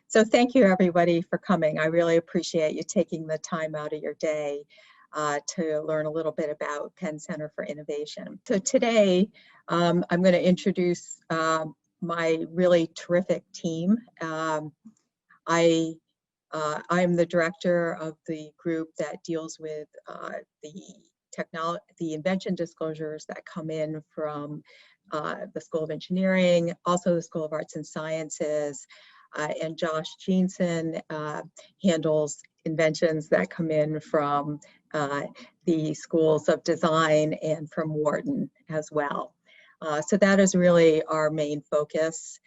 So thank you everybody for coming. I really appreciate you taking the time out of your day to learn a little bit about Penn Center for Innovation. So today I'm going to introduce my really terrific team. I'm the director of the group that deals with the invention disclosures that come in from the School of Engineering, also the School of Arts and Sciences, and Josh Jeanson handles inventions that come in from the schools of design and from Wharton as well. So that is really our main focus.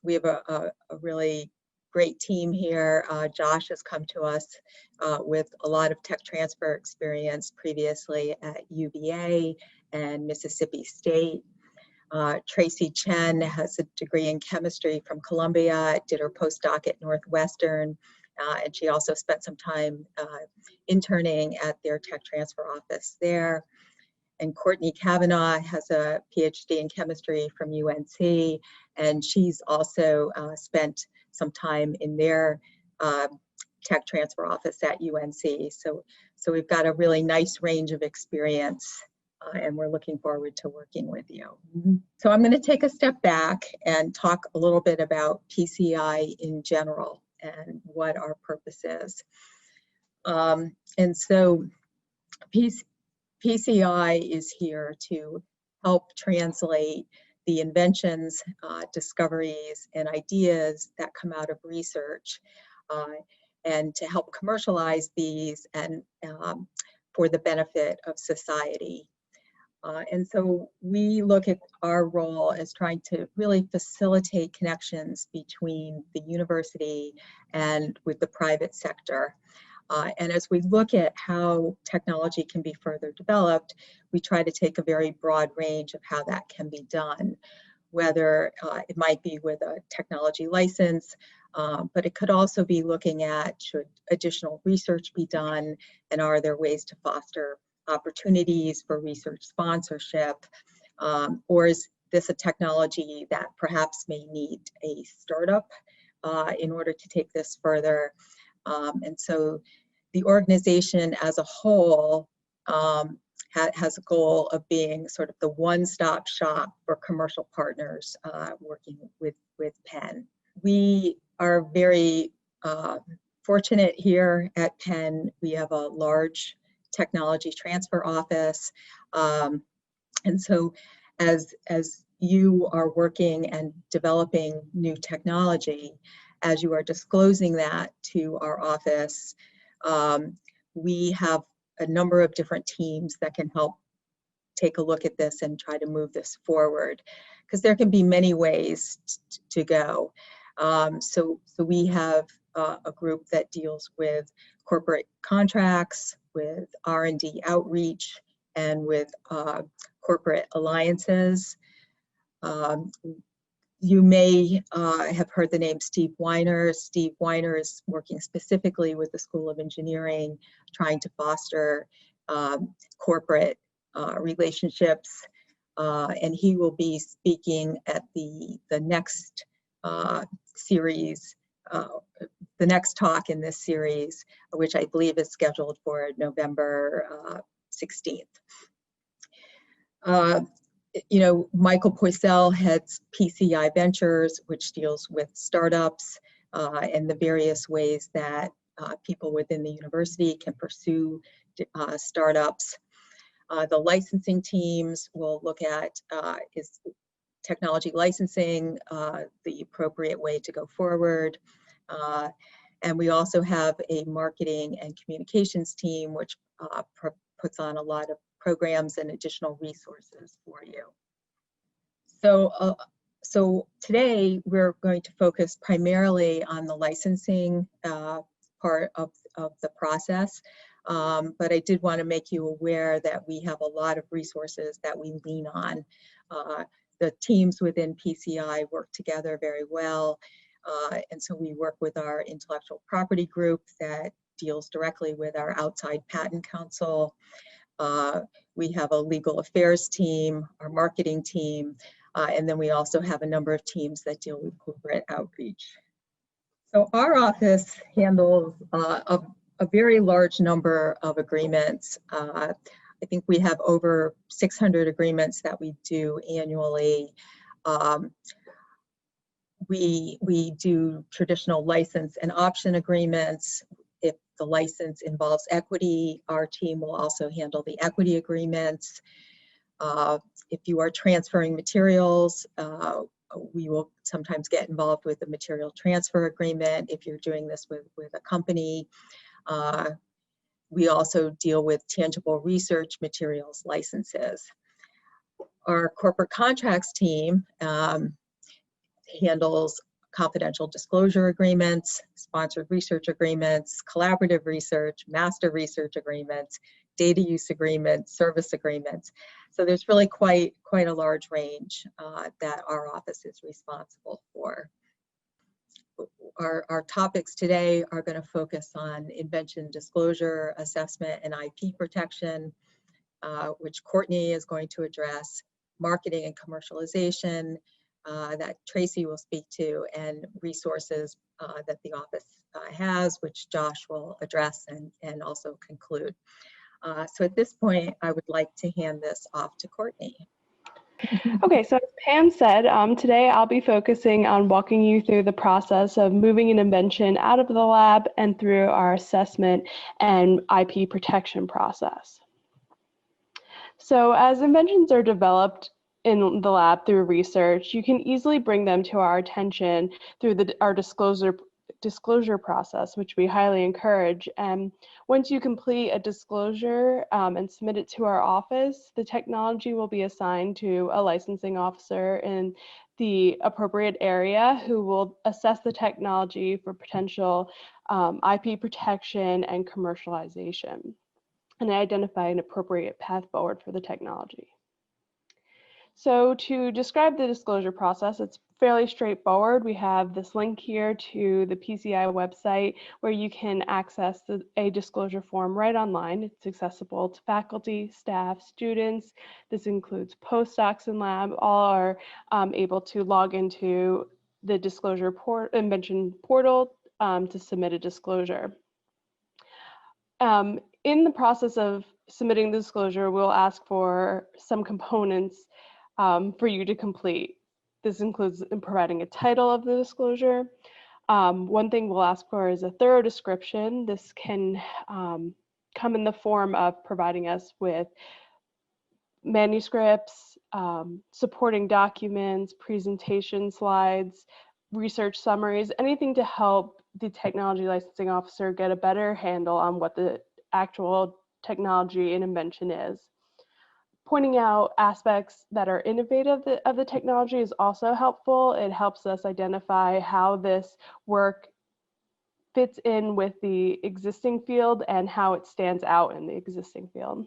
We have a really great team here. Josh has come to us with a lot of tech transfer experience previously at UVA and Mississippi State. Tracy Chen has a degree in chemistry from Columbia, did her postdoc at Northwestern, and she also spent some time interning at their tech transfer office there. And Courtney Cavanaugh has a Ph.D. in chemistry from UNC, and she's also spent some time in their tech transfer office at UNC. So we've got a really nice range of experience, and we're looking forward to working with you. So I'm going to take a step back and talk a little bit about PCI in general and what our purpose is. And so PCI is here to help translate the inventions, discoveries, and ideas that come out of research, and to help commercialize these and for the benefit of society. And so we look at our role as trying to really facilitate connections between the university and with the private sector. And as we look at how technology can be further developed, we try to take a very broad range of how that can be done, whether it might be with a technology license, but it could also be looking at should additional research be done, and are there ways to foster opportunities for research sponsorship, or is this a technology that perhaps may need a startup in order to take this further. And so the organization as a whole has a goal of being sort of the one-stop shop for commercial partners working with Penn. We are very fortunate here at Penn. We have a large technology transfer office. And so as you are working and developing new technology, as you are disclosing that to our office, we have a number of different teams that can help take a look at this and try to move this forward, because there can be many ways to go. So we have a group that deals with corporate contracts, with R&D outreach, and with corporate alliances. You may have heard the name Steve Weiner. Steve Weiner is working specifically with the School of Engineering, trying to foster corporate relationships, and he will be speaking at the next series, the next talk in this series, which I believe is scheduled for November 16th. You know, Michael Poisel heads PCI Ventures, which deals with startups and the various ways that people within the university can pursue startups. The licensing teams will look at is technology licensing the appropriate way to go forward. And we also have a marketing and communications team, which puts on a lot of programs and additional resources for you. So today we're going to focus primarily on the licensing part of the process, but I did want to make you aware that we have a lot of resources that we lean on. The teams within PCI work together very well, and so we work with our intellectual property group that deals directly with our outside patent counsel. We have a legal affairs team, our marketing team, and then we also have a number of teams that deal with corporate outreach. So our office handles a very large number of agreements. I think we have over 600 agreements that we do annually. We do traditional license and option agreements. If the license involves equity, our team will also handle the equity agreements. If you are transferring materials, we will sometimes get involved with the material transfer agreement if you're doing this with a company. We also deal with tangible research materials licenses. Our corporate contracts team handles confidential disclosure agreements, sponsored research agreements, collaborative research, master research agreements, data use agreements, service agreements. So there's really quite a large range that our office is responsible for. Our topics today are going to focus on invention disclosure, assessment, and IP protection, which Cortney is going to address, marketing and commercialization, that Tracy will speak to, and resources that the office has, which Josh will address and also conclude. So at this point, I would like to hand this off to Cortney. Okay, so as Pam said, today I'll be focusing on walking you through the process of moving an invention out of the lab and through our assessment and IP protection process. So as inventions are developed in the lab through research, you can easily bring them to our attention through our disclosure process, which we highly encourage. And once you complete a disclosure and submit it to our office, the technology will be assigned to a licensing officer in the appropriate area who will assess the technology for potential IP protection and commercialization, and identify an appropriate path forward for the technology. So to describe the disclosure process, it's fairly straightforward. We have this link here to the PCI website where you can access a disclosure form right online. It's accessible to faculty, staff, students. This includes postdocs in lab. All are able to log into the disclosure invention portal to submit a disclosure. In the process of submitting the disclosure, we'll ask for some components for you to complete. This includes providing a title of the disclosure. One thing we'll ask for is a thorough description. This can come in the form of providing us with manuscripts, supporting documents, presentation slides, research summaries, anything to help the technology licensing officer get a better handle on what the actual technology and invention is. Pointing out aspects that are innovative of the technology is also helpful. It helps us identify how this work fits in with the existing field and how it stands out in the existing field.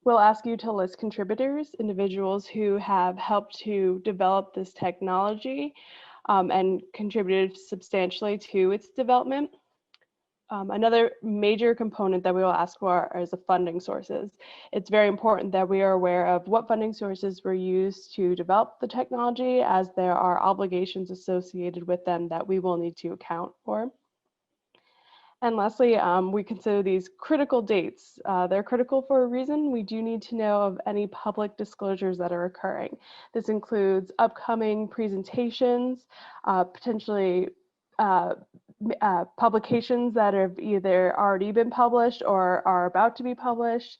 We'll ask you to list contributors, individuals who have helped to develop this technology and contributed substantially to its development. Another major component that we will ask for is the funding sources. It's very important that we are aware of what funding sources were used to develop the technology, as there are obligations associated with them that we will need to account for. And lastly, we consider these critical dates. They're critical for a reason. We do need to know of any public disclosures that are occurring. This includes upcoming presentations, potentially publications that have either already been published or are about to be published,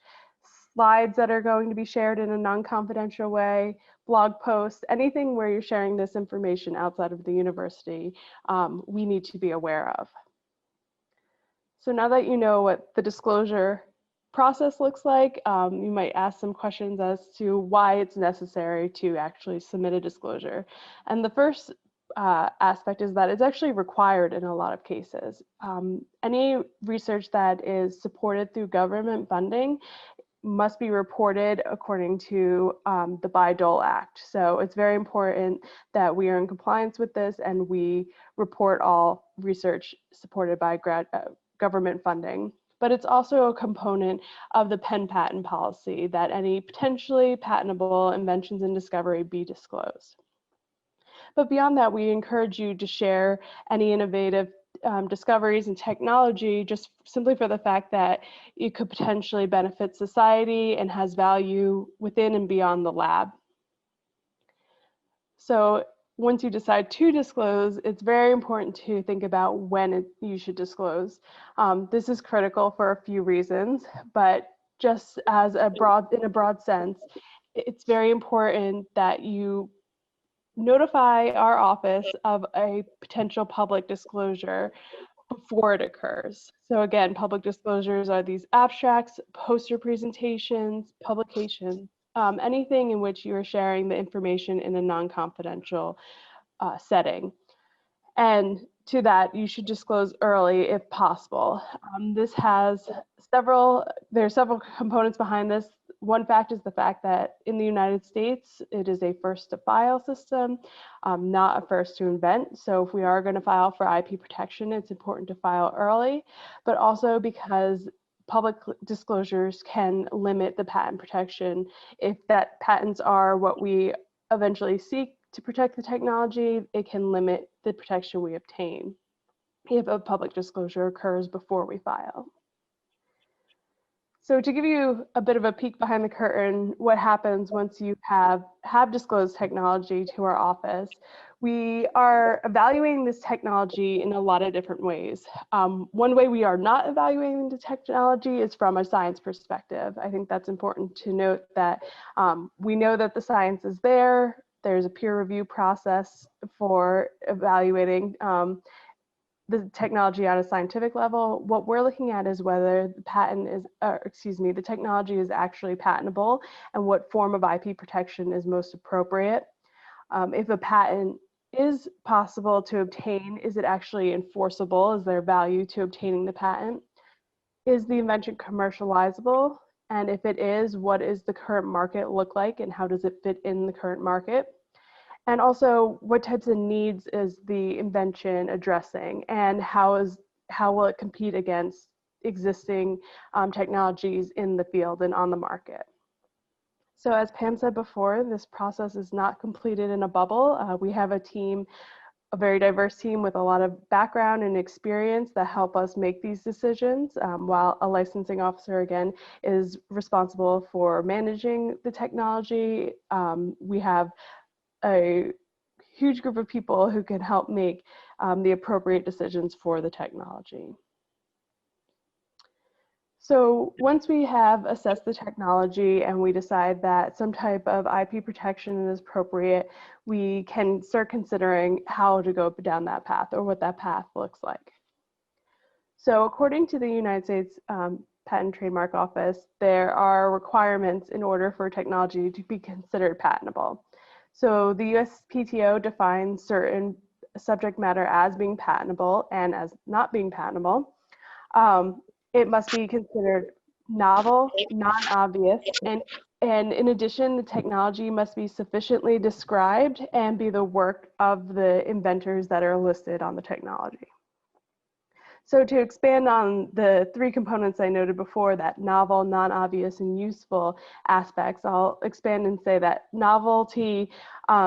slides that are going to be shared in a non-confidential way, blog posts, anything where you're sharing this information outside of the university, we need to be aware of. So now that you know what the disclosure process looks like, you might ask some questions as to why it's necessary to actually submit a disclosure. And the first aspect is that it's actually required in a lot of cases. Any research that is supported through government funding must be reported according to the Bayh-Dole Act. So it's very important that we are in compliance with this and we report all research supported by government funding. But it's also a component of the Penn patent policy that any potentially patentable inventions and discovery be disclosed. But beyond that, we encourage you to share any innovative discoveries and technology, just simply for the fact that it could potentially benefit society and has value within and beyond the lab. So once you decide to disclose, it's very important to think about when you should disclose. This is critical for a few reasons, but just as in a broad sense, it's very important that you notify our office of a potential public disclosure before it occurs. So again, public disclosures are these abstracts, poster presentations, publications, anything in which you are sharing the information in a non-confidential setting. And to that, you should disclose early if possible. There are several components behind this. One fact is the fact that in the United States, it is a first to file system, not a first to invent. So if we are going to file for IP protection, it's important to file early, but also because public disclosures can limit the patent protection. If that patents are what we eventually seek to protect the technology, it can limit the protection we obtain if a public disclosure occurs before we file. So to give you a bit of a peek behind the curtain, what happens once you have disclosed technology to our office, we are evaluating this technology in a lot of different ways. One way we are not evaluating the technology is from a science perspective. I think that's important to note that we know that the science is there. There's a peer review process for evaluating the technology at a scientific level. What we're looking at is whether the technology is actually patentable and what form of IP protection is most appropriate. If a patent is possible to obtain, is it actually enforceable? Is there value to obtaining the patent? Is the invention commercializable? And if it is, what is the current market look like and how does it fit in the current market? And also, what types of needs is the invention addressing, and how will it compete against existing technologies in the field and on the market? So as Pam said before, this process is not completed in a bubble. We have a very diverse team with a lot of background and experience that help us make these decisions, while a licensing officer, again, is responsible for managing the technology. We have a huge group of people who can help make the appropriate decisions for the technology. So once we have assessed the technology and we decide that some type of IP protection is appropriate, we can start considering how to go down that path or what that path looks like. So according to the United States Patent and Trademark Office, there are requirements in order for technology to be considered patentable. So the USPTO defines certain subject matter as being patentable and as not being patentable. It must be considered novel, non-obvious, and in addition, the technology must be sufficiently described and be the work of the inventors that are listed on the technology. So to expand on the three components I noted before, that novel, non-obvious, and useful aspects, I'll expand and say that novelty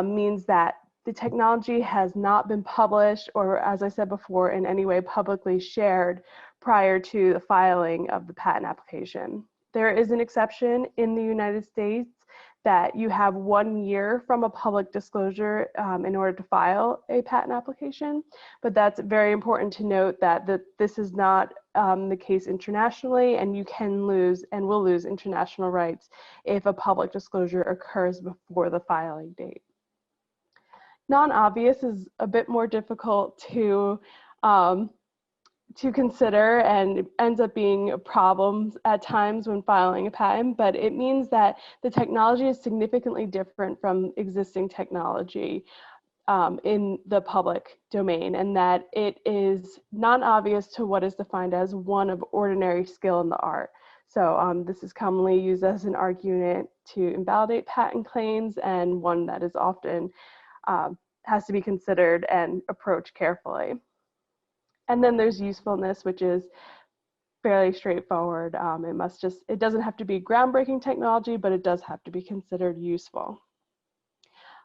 means that the technology has not been published or, as I said before, in any way publicly shared prior to the filing of the patent application. There is an exception in the United States that you have 1 year from a public disclosure in order to file a patent application, but that's very important to note that this is not the case internationally, and you can lose and will lose international rights if a public disclosure occurs before the filing date. Non-obvious is a bit more difficult to consider, and it ends up being problems at times when filing a patent, but it means that the technology is significantly different from existing technology in the public domain, and that it is non-obvious to what is defined as one of ordinary skill in the art. So this is commonly used as an argument to invalidate patent claims, and one that is often has to be considered and approached carefully. And then there's usefulness, which is fairly straightforward. It doesn't have to be groundbreaking technology, but it does have to be considered useful.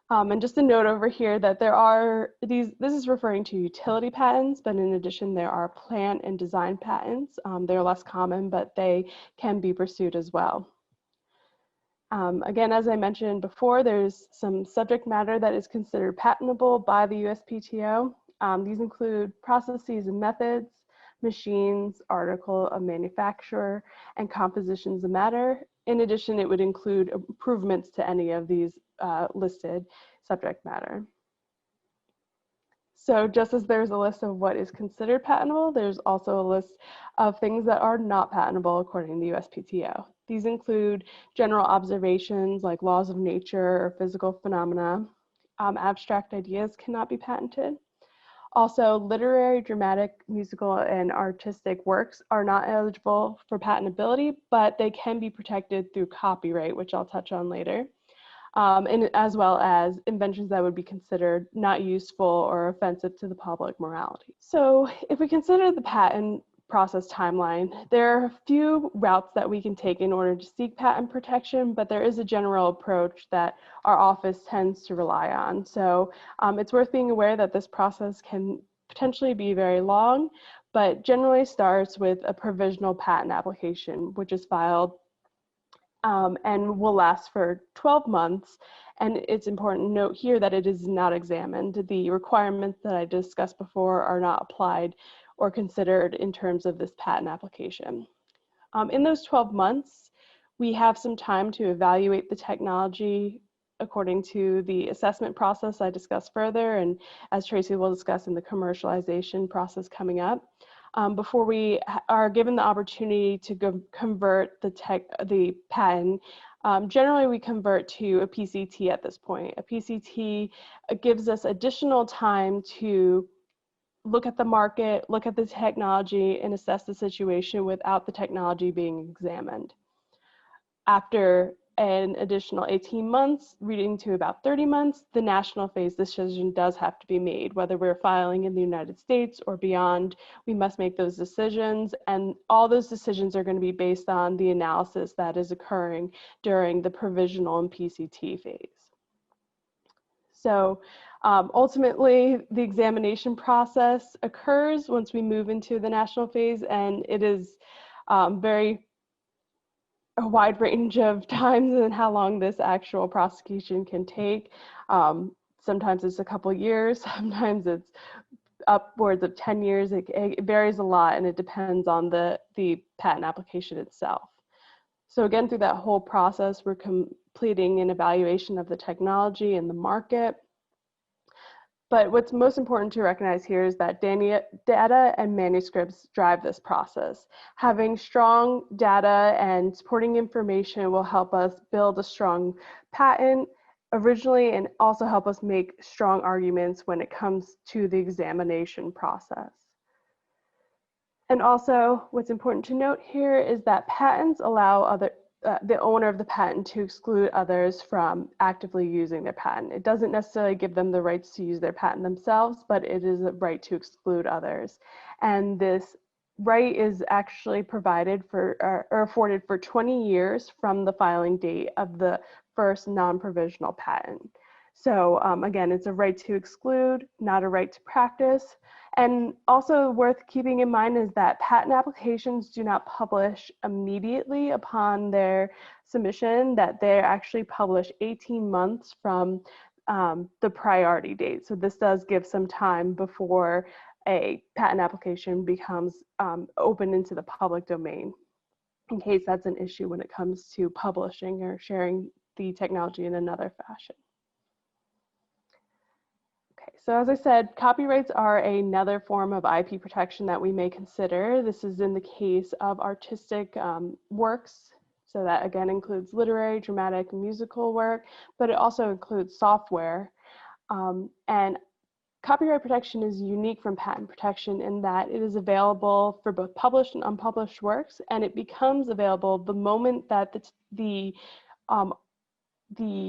And just a note over here that there are this is referring to utility patents, but in addition, there are plant and design patents. They're less common, but they can be pursued as well. Again, as I mentioned before, there's some subject matter that is considered patentable by the USPTO. These include processes and methods, machines, article of manufacturer, and compositions of matter. In addition, it would include improvements to any of these listed subject matter. So just as there's a list of what is considered patentable, there's also a list of things that are not patentable according to the USPTO. These include general observations like laws of nature or physical phenomena. Abstract ideas cannot be patented. Also, literary, dramatic, musical, and artistic works are not eligible for patentability, but they can be protected through copyright, which I'll touch on later. And as well as inventions that would be considered not useful or offensive to the public morality. So if we consider the patent process timeline, there are a few routes that we can take in order to seek patent protection, but there is a general approach that our office tends to rely on. So it's worth being aware that this process can potentially be very long, but generally starts with a provisional patent application, which is filed and will last for 12 months. And it's important to note here that it is not examined. The requirements that I discussed before are not applied or considered in terms of this patent application. In those 12 months, we have some time to evaluate the technology according to the assessment process I discussed further, and as Tracy will discuss in the commercialization process coming up. Before we are given the opportunity to convert the patent, generally we convert to a PCT at this point. A PCT gives us additional time to look at the market, look at the technology, and assess the situation without the technology being examined. After an additional 18 months, reading to about 30 months, the national phase decision does have to be made. Whether we're filing in the United States or beyond, we must make those decisions, and all those decisions are going to be based on the analysis that is occurring during the provisional and PCT phase. So ultimately, the examination process occurs once we move into the national phase, and it is a wide range of times and how long this actual prosecution can take. Sometimes it's a couple years, sometimes it's upwards of 10 years. It varies a lot, and it depends on the patent application itself. So again, through that whole process, we're completing an evaluation of the technology and the market. But what's most important to recognize here is that data and manuscripts drive this process. Having strong data and supporting information will help us build a strong patent originally, and also help us make strong arguments when it comes to the examination process. And also, what's important to note here is that patents allow the owner of the patent to exclude others from actively using their patent. It doesn't necessarily give them the rights to use their patent themselves, but it is a right to exclude others. And this right is actually provided for or afforded for 20 years from the filing date of the first non-provisional patent. So again, it's a right to exclude, not a right to practice. And also worth keeping in mind is that patent applications do not publish immediately upon their submission, that they're actually published 18 months from the priority date. So this does give some time before a patent application becomes open into the public domain, in case that's an issue when it comes to publishing or sharing the technology in another fashion. So as I said, copyrights are another form of IP protection that we may consider. This is in the case of artistic works. So that again includes literary, dramatic, and musical work, but it also includes software. And copyright protection is unique from patent protection in that it is available for both published and unpublished works, and it becomes available the moment that the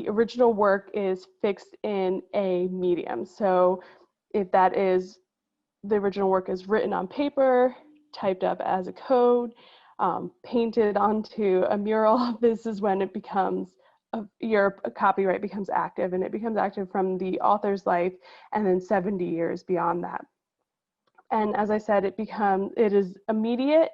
original work is fixed in a medium. So if that is, the original work is written on paper, typed up as a code, painted onto a mural, this is when it becomes your copyright becomes active, and it becomes active from the author's life and then 70 years beyond that. And as I said, it is immediate,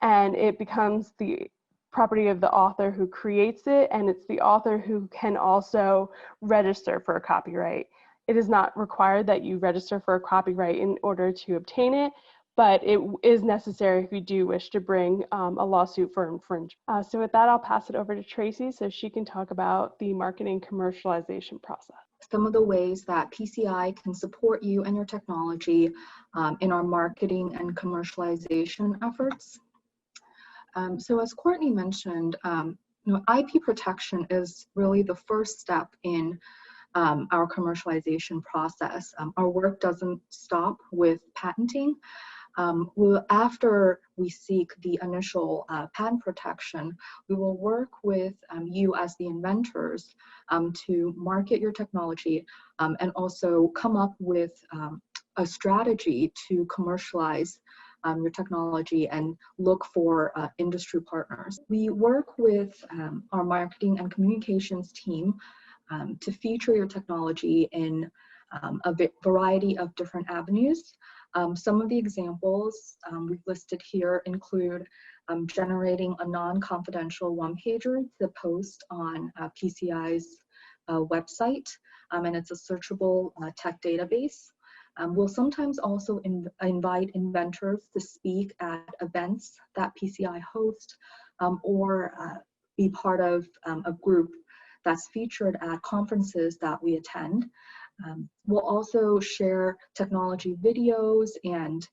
and it becomes the property of the author who creates it, and it's the author who can also register for a copyright. It is not required that you register for a copyright in order to obtain it, but it is necessary if you do wish to bring a lawsuit for infringement. So with that, I'll pass it over to Tracy so she can talk about the marketing commercialization process. Some of the ways that PCI can support you and your technology in our marketing and commercialization efforts. So as Cortney mentioned, IP protection is really the first step in our commercialization process. Our work doesn't stop with patenting. After we seek the initial patent protection, we will work with you as the inventors to market your technology and also come up with a strategy to commercialize your technology and look for industry partners. We work with our marketing and communications team to feature your technology in a variety of different avenues. Some of the examples we've listed here include generating a non-confidential one-pager to post on PCI's website, and it's a searchable tech database. We'll sometimes also invite inventors to speak at events that PCI hosts or be part of a group that's featured at conferences that we attend. We'll also share technology videos and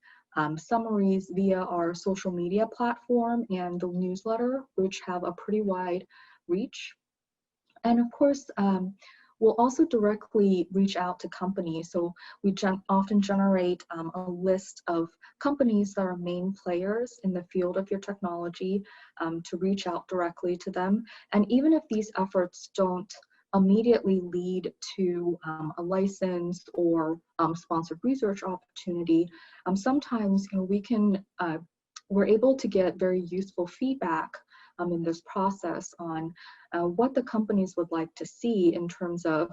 summaries via our social media platform and the newsletter, which have a pretty wide reach. And of course, we'll also directly reach out to companies. So we often generate a list of companies that are main players in the field of your technology to reach out directly to them. And even if these efforts don't immediately lead to a license or sponsored research opportunity, sometimes we're able to get very useful feedback in this process on what the companies would like to see in terms of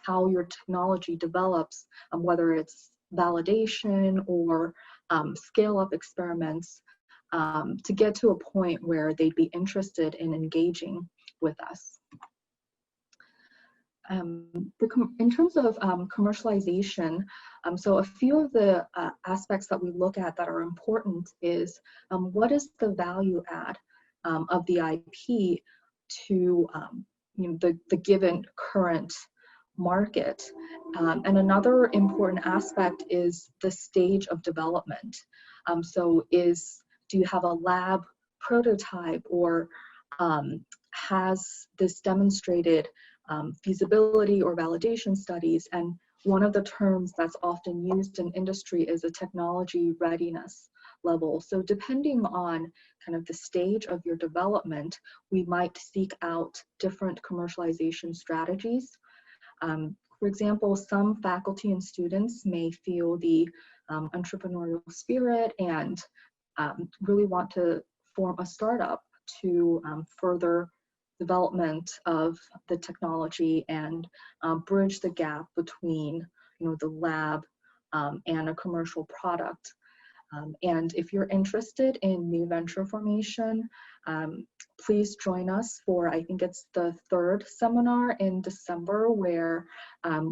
how your technology develops, whether it's validation or scale-up experiments, to get to a point where they'd be interested in engaging with us. In terms of commercialization, so a few of the aspects that we look at that are important is what is the value add of the IP to the given current market. And another important aspect is the stage of development. So do you have a lab prototype, or has this demonstrated feasibility or validation studies? And one of the terms that's often used in industry is a technology readiness level. So depending on kind of the stage of your development, we might seek out different commercialization strategies. For example, some faculty and students may feel the entrepreneurial spirit and really want to form a startup to further development of the technology and bridge the gap between the lab and a commercial product. And if you're interested in new venture formation, please join us for, I think it's the 3rd seminar in December, where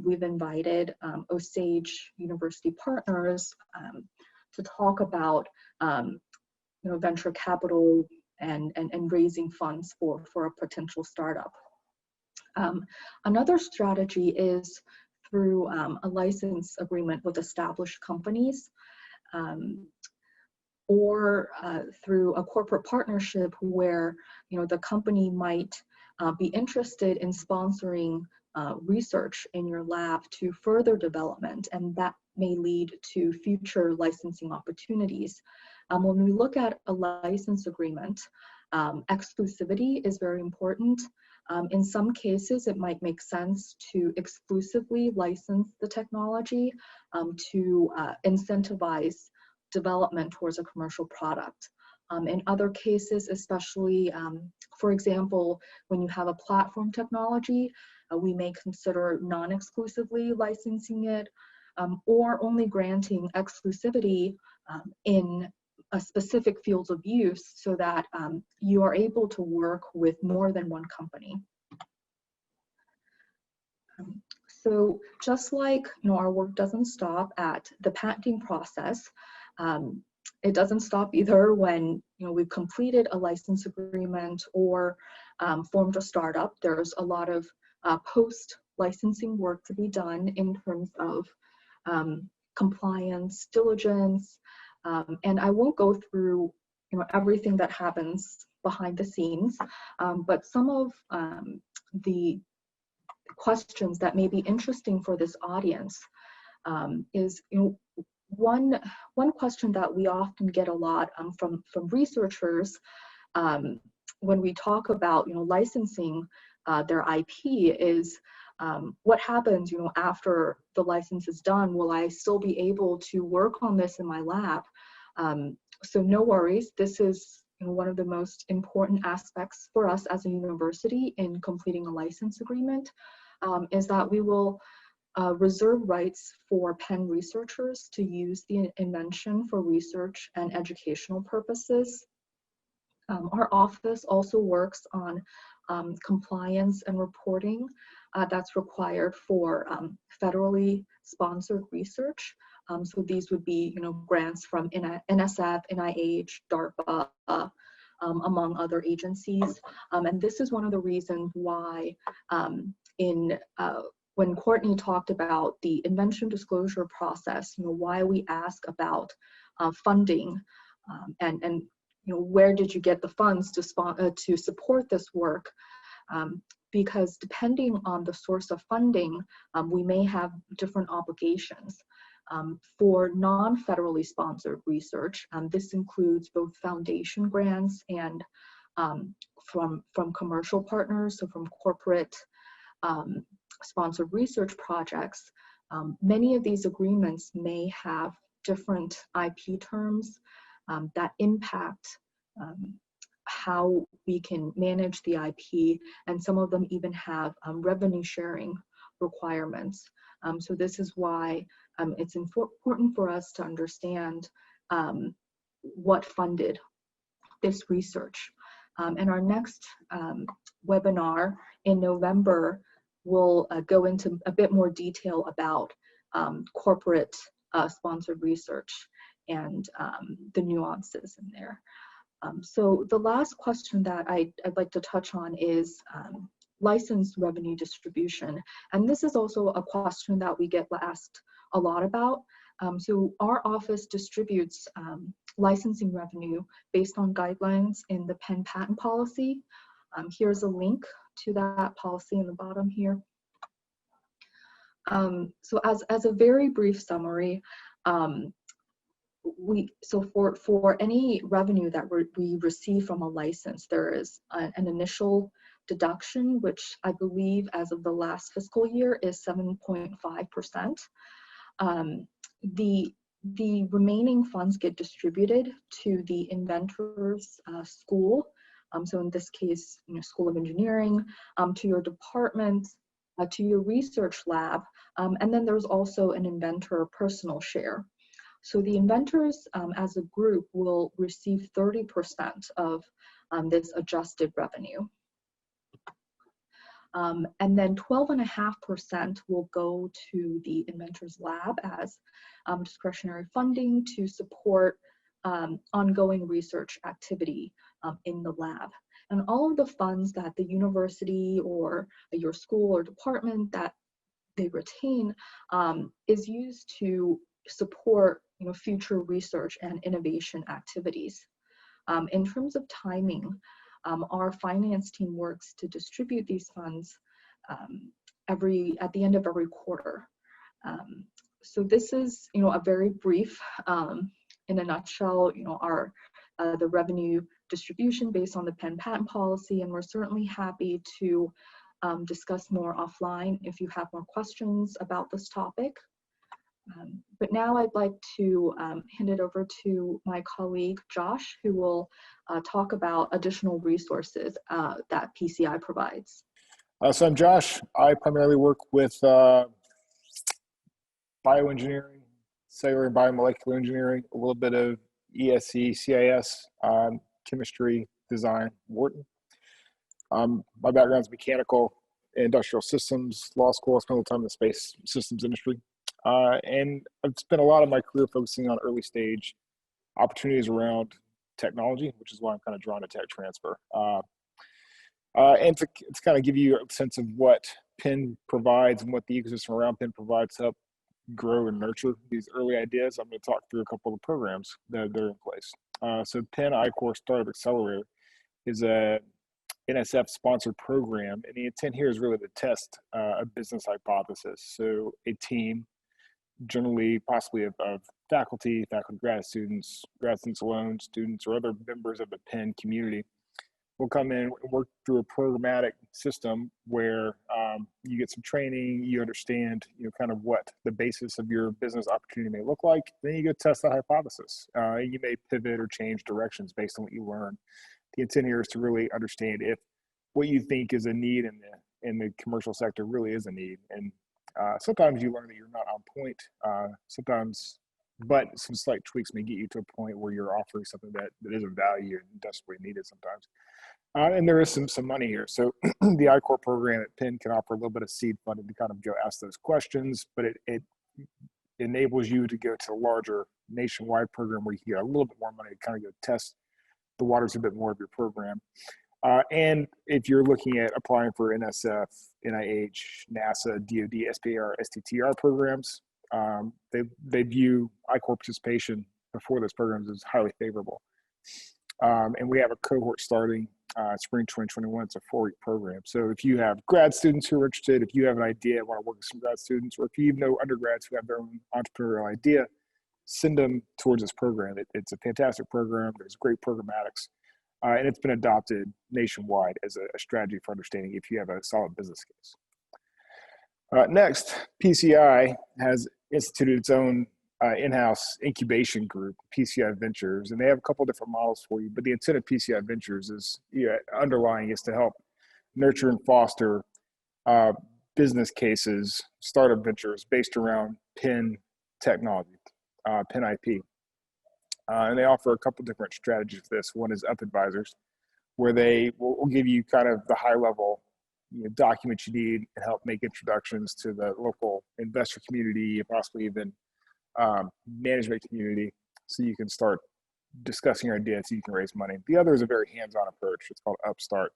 we've invited Osage University partners to talk about venture capital and raising funds for a potential startup. Another strategy is through a license agreement with established companies, or through a corporate partnership where the company might be interested in sponsoring research in your lab to further development, and that may lead to future licensing opportunities. When we look at a license agreement, exclusivity is very important. In some cases, it might make sense to exclusively license the technology to incentivize development towards a commercial product. In other cases, especially For example, when you have a platform technology, we may consider non-exclusively licensing it, or only granting exclusivity in a specific fields of use so that you are able to work with more than one company. So just like our work doesn't stop at the patenting process, it doesn't stop either when we've completed a license agreement or formed a startup. There's a lot of post-licensing work to be done in terms of compliance, diligence, and I won't go through everything that happens behind the scenes, but some of the questions that may be interesting for this audience is one question that we often get a lot from researchers when we talk about licensing their IP is what happens after the license is done. Will I still be able to work on this in my lab? So no worries. This is one of the most important aspects for us as a university in completing a license agreement, is that we will reserve rights for Penn researchers to use the invention for research and educational purposes. Our office also works on compliance and reporting that's required for federally sponsored research. So these would be grants from NSF, NIH, DARPA, among other agencies. And this is one of the reasons why when Cortney talked about the invention disclosure process, why we ask about funding and where did you get the funds to support this work? Because depending on the source of funding, we may have different obligations. For non-federally sponsored research, this includes both foundation grants and from commercial partners, so from corporate sponsored research projects. Many of these agreements may have different IP terms that impact how we can manage the IP, and some of them even have revenue sharing requirements. So this is why it's important for us to understand what funded this research. And our next webinar in November will go into a bit more detail about corporate sponsored research and the nuances in there. So the last question that I'd like to touch on is license revenue distribution. And this is also a question that we get asked a lot about. So our office distributes licensing revenue based on guidelines in the Penn patent policy. Here's a link to that policy in the bottom here. So as a very brief summary, for any revenue that we receive from a license, there is an initial deduction, which I believe as of the last fiscal year is 7.5%. The remaining funds get distributed to the Inventor's school. So in this case, School of Engineering, to your department, to your research lab, and then there's also an Inventor personal share. So the inventors as a group will receive 30% of this adjusted revenue. And then 12.5% will go to the inventor's lab as discretionary funding to support ongoing research activity in the lab. And all of the funds that the university or your school or department that they retain is used to support future research and innovation activities. In terms of timing, our finance team works to distribute these funds at the end of every quarter. So this is a very brief, in a nutshell, the revenue distribution based on the Penn patent policy, and we're certainly happy to discuss more offline if you have more questions about this topic. But now I'd like to hand it over to my colleague, Josh, who will talk about additional resources that PCI provides. So I'm Josh. I primarily work with bioengineering, cellular and biomolecular engineering, a little bit of ESE, CIS, chemistry, design, Wharton. My background is mechanical, industrial systems, law school. I spent a little time in the space systems industry. And I've spent a lot of my career focusing on early stage opportunities around technology, which is why I'm kind of drawn to tech transfer. And to kind of give you a sense of what Penn provides and what the ecosystem around Penn provides to help grow and nurture these early ideas, I'm going to talk through a couple of programs that are in place. So Penn I-Corps Startup Accelerator is a NSF sponsored program, and the intent here is really to test a business hypothesis. So a team, generally possibly of faculty, grad students alone, students, or other members of the Penn community, will come in and work through a programmatic system where you get some training, you understand, kind of what the basis of your business opportunity may look like. Then you go test the hypothesis. You may pivot or change directions based on what you learn. The intent here is to really understand if what you think is a need in the commercial sector really is a need. And sometimes you learn that you're not on point. But some slight tweaks may get you to a point where you're offering something that is of value and desperately needed sometimes. And there is some money here. So the I-Corps program at Penn can offer a little bit of seed funding to kind of go ask those questions, but it enables you to go to a larger nationwide program where you can get a little bit more money to kind of go test the waters a bit more of your program. And if you're looking at applying for NSF, NIH, NASA, DoD, SPAR, STTR programs, they view I-Corps participation before those programs as highly favorable. And we have a cohort starting spring 2021. It's a 4-week program. So if you have grad students who are interested, if you have an idea, want to work with some grad students, or if you know undergrads who have their own entrepreneurial idea, send them towards this program. It's a fantastic program. There's great programmatics. And it's been adopted nationwide as a strategy for understanding if you have a solid business case. Next, PCI has instituted its own in-house incubation group, PCI Ventures, and they have a couple different models for you, but the intent of PCI Ventures is, underlying is to help nurture and foster business cases, startup ventures based around Penn technology, Penn IP. And they offer a couple different strategies for this. One is Up Advisors, where they will give you kind of the high-level documents you need and help make introductions to the local investor community, possibly even management community, so you can start discussing your ideas so you can raise money. The other is a very hands-on approach. It's called Upstart.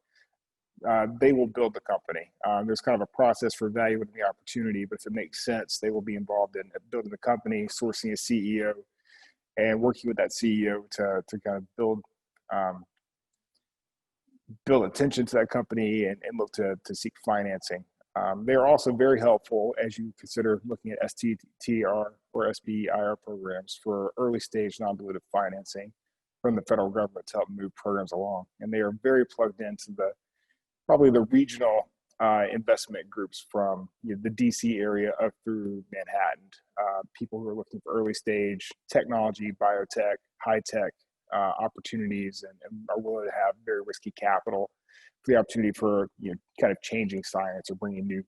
They will build the company. There's kind of a process for evaluating the opportunity, but if it makes sense, they will be involved in building the company, sourcing a CEO, and working with that CEO to kind of build attention to that company and look to seek financing. They are also very helpful as you consider looking at STTR or SBIR programs for early stage non-dilutive financing from the federal government to help move programs along. And they are very plugged into probably the regional investment groups from the DC area up through Manhattan. People who are looking for early stage technology, biotech, high tech opportunities, and are willing to have very risky capital for the opportunity for kind of changing science or bringing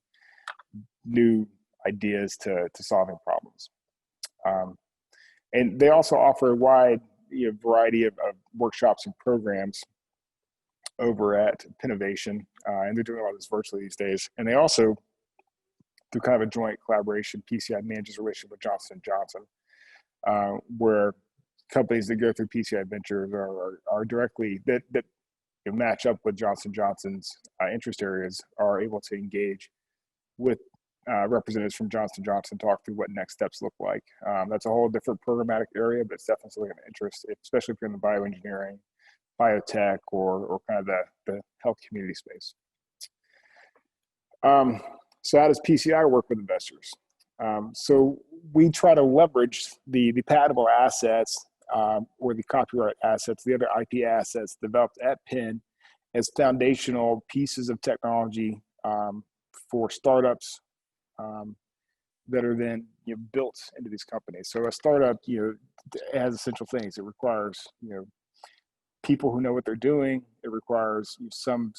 new ideas to solving problems. And they also offer a wide variety of workshops and programs over at Pennovation, and they're doing a lot of this virtually these days. And they also, through kind of a joint collaboration, PCI manages a relationship with Johnson & Johnson, where companies that go through PCI Ventures are directly, that match up with Johnson & Johnson's interest areas, are able to engage with representatives from Johnson & Johnson, talk through what next steps look like. That's a whole different programmatic area, but it's definitely something of interest, especially if you're in the bioengineering, biotech, or kind of the health community space. So how does PCI work with investors? So we try to leverage the patentable assets or the copyright assets, the other IP assets developed at Penn as foundational pieces of technology for startups, that are then built into these companies. So a startup, has essential things. It requires people who know what they're doing. It requires some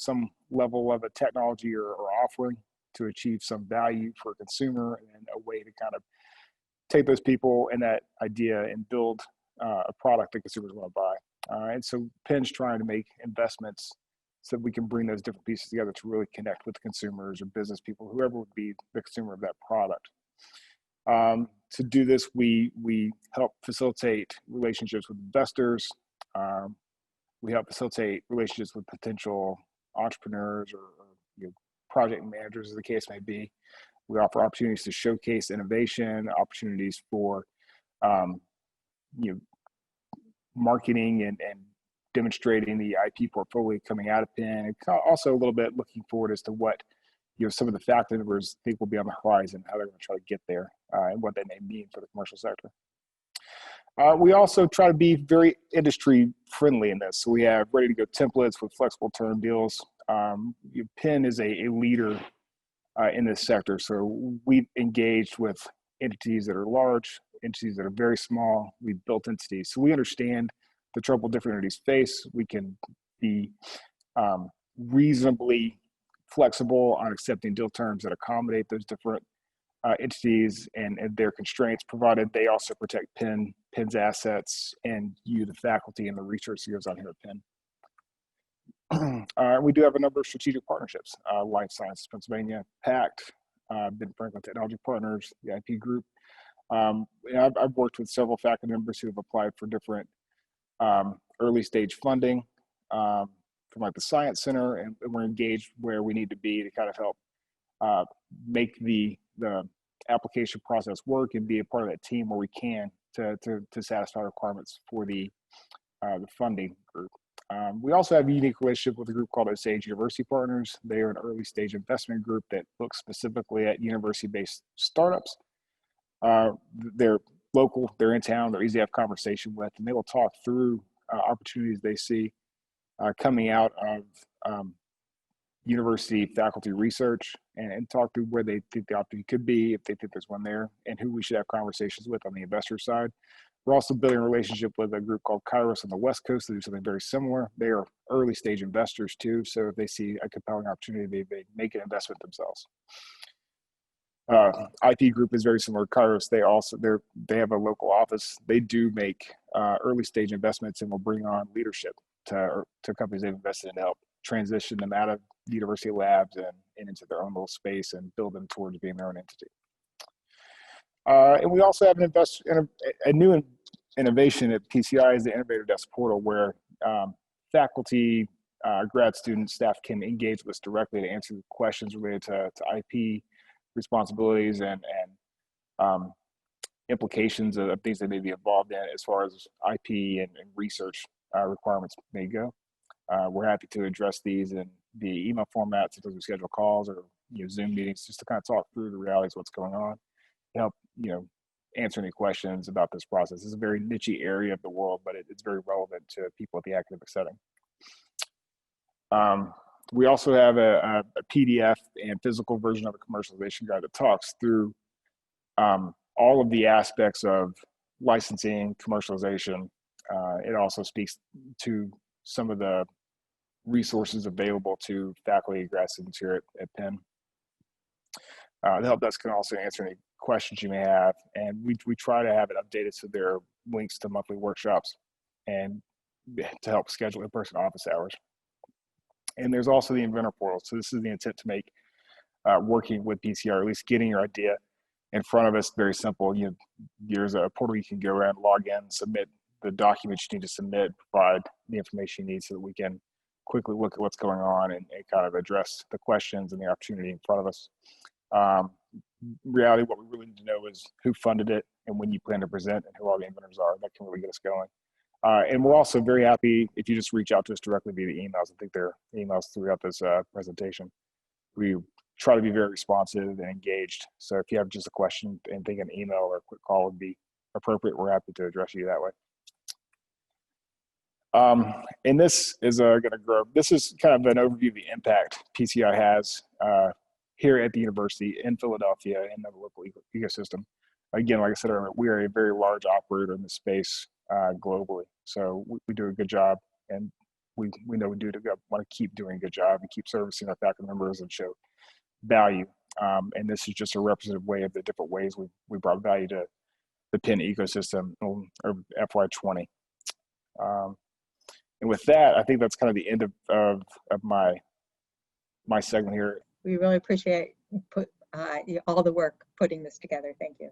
level of a technology or offering to achieve some value for a consumer, and a way to kind of take those people and that idea and build a product that consumers want to buy. And so Penn's trying to make investments so that we can bring those different pieces together to really connect with consumers or business people, whoever would be the consumer of that product. To do this, we help facilitate relationships with investors. We help facilitate relationships with potential entrepreneurs or project managers, as the case may be. We offer opportunities to showcase innovation, opportunities for marketing and demonstrating the IP portfolio coming out of Penn, and also a little bit looking forward as to what some of the fact numbers think will be on the horizon, how they're going to try to get there, and what that may mean for the commercial sector. We also try to be very industry friendly in this. So we have ready to go templates with flexible term deals. Penn is a leader in this sector. So we've engaged with entities that are large, entities that are very small. We've built entities. So we understand the trouble different entities face. We can be reasonably flexible on accepting deal terms that accommodate those different entities and their constraints, provided they also protect Penn's assets and you, the faculty, and the research that goes on here at Penn. We do have a number of strategic partnerships, Life Sciences Pennsylvania, PACT, Ben Franklin Technology Partners, the IP Group. I've worked with several faculty members who have applied for different early stage funding from like the Science Center, and we're engaged where we need to be to kind of help make the application process work and be a part of that team where we can to satisfy requirements for the funding group. We also have a unique relationship with a group called Osage University Partners. They are an early stage investment group that looks specifically at university-based startups. They're local, they're in town, they're easy to have conversation with, and they will talk through opportunities they see coming out of university faculty research, and talk through where they think the opportunity could be, if they think there's one there, and who we should have conversations with on the investor side. We're also building a relationship with a group called Kairos on the West Coast to do something very similar. They are early stage investors too, so if they see a compelling opportunity, they make an investment themselves. IP Group is very similar to Kairos. They have a local office. They do make early stage investments and will bring on leadership to companies they've invested in to help transition them out of university labs and into their own little space and build them towards being their own entity. And we also have a new innovation at PCI is the Innovator Desk portal, where faculty, grad students, staff can engage with us directly to answer questions related to IP responsibilities and implications of things they may be involved in as far as IP and research requirements may go. We're happy to address these in the email format, sometimes we schedule calls or Zoom meetings just to kind of talk through the realities of what's going on, help answer any questions about this process. This is a very niche area of the world, but it's very relevant to people at the academic setting. We also have a PDF and physical version of a commercialization guide that talks through all of the aspects of licensing, commercialization. It also speaks to some of the resources available to faculty and grad students here at Penn. The help desk can also answer any questions you may have, and we try to have it updated so there are links to monthly workshops and to help schedule in-person office hours. And there's also the Inventor portal. So this is the intent to make working with PCI, or at least getting your idea in front of us, very simple. There's a portal you can go around, log in, submit the documents you need to submit, provide the information you need so that we can quickly look at what's going on and kind of address the questions and the opportunity in front of us. Reality, what we really need to know is who funded it and when you plan to present and who all the inventors are. That can really get us going. And we're also very happy if you just reach out to us directly via the emails. I think there are emails throughout this presentation. We try to be very responsive and engaged. So if you have just a question and think an email or a quick call would be appropriate, we're happy to address you that way. And this is going to grow. This is kind of an overview of the impact PCI has here at the university in Philadelphia in the local ecosystem. Again, like I said earlier, we are a very large operator in the space globally. So we do a good job, and we know we want to keep doing a good job and keep servicing our faculty members and show value. And this is just a representative way of the different ways we brought value to the Penn ecosystem of FY20. And with that, I think that's kind of the end of my segment here. We really appreciate all the work putting this together. Thank you.